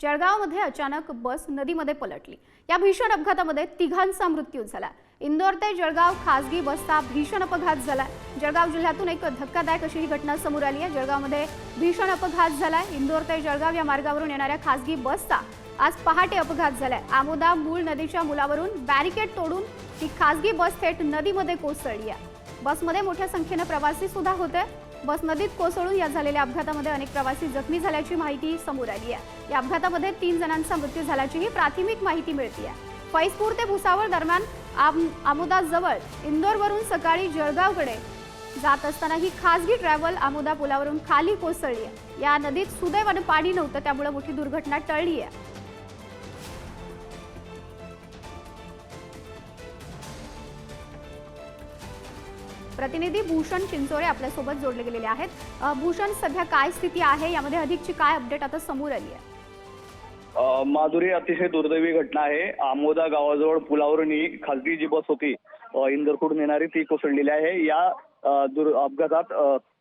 जळगावमध्ये अचानक बस नदीमध्ये पलटली। या भीषण अपघातामध्ये तिघांचा मृत्यू झाला। इंदोर ते जळगाव खासगी बसचा भीषण अपघात झाला। जळगाव जिल्ह्यातून एक धक्कादायक अशी ही घटना समोर आली आहे। जळगावमध्ये भीषण अपघात झाला। इंदोर ते जळगाव या मार्गावरून येणाऱ्या खासगी बसचा आज पहाटे अपघात झालाय। आमोदा मूळ नदीच्या मुलावरून बॅरिकेड तोडून ही खासगी बस थेट नदीमध्ये कोसळली आहे। बसमध्ये मोठ्या संख्येने प्रवासी सुद्धा होते। बस नदीत कोसळून या झालेल्या अपघातामध्ये अनेक प्रवासी जखमी झाल्याची माहिती समोर आली आहे। या अपघातामध्ये 3 जणांचा मृत्यू झाल्याचीही प्राथमिक माहिती मिळते आहे। फैजपूर ते भुसावळ दरम्यान आमोदा जवळ इंदोरवरून सकाळी जळगावकडे जात असताना ही खासगी ट्रॅव्हल आमोदा पुलावरून खाली कोसळली आहे। या नदीत सुदैवाने पाणी नव्हतं, त्यामुळे मोठी दुर्घटना टळली आहे। प्रतिनिधी भूषण चिंचोरे आपल्या सोबत जोडले गेलेले आहेत। भूषण, सध्या काय स्थिती आहे, यामध्ये अधिकची काय अपडेट आता समोर आली आहे? माधुरी, अतिशय दुर्दैवी घटना आहे। आमोदा गावाजवळ पुलावरून ही खासगी जी बस होती इंदोरकडून येणारी ती कोसळलेली आहे। या अपघातात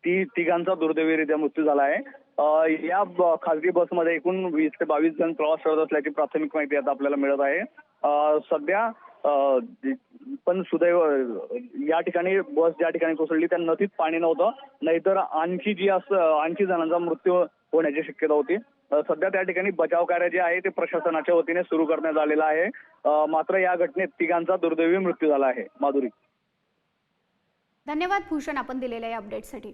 तिघांचा दुर्दैवीरित्या मृत्यू झाला आहे। या खासगी बसमध्ये एकूण 20 ते 22 जण प्रवास करत असल्याची प्राथमिक माहिती आता आपल्याला मिळत आहे। सध्या पण सुदैव या ठिकाणी बस ज्या ठिकाणी कोसळली त्या नदीत पाणी नव्हतं, नाहीतर आणखी जणांचा मृत्यू होण्याची शक्यता होती। सध्या त्या ठिकाणी बचाव कार्य जे आहे ते प्रशासनाच्या वतीने सुरू करण्यात आलेलं आहे। मात्र या घटनेत तिघांचा दुर्दैवी मृत्यू झाला आहे। माधुरी, धन्यवाद भूषण, आपण दिलेल्या या अपडेटसाठी।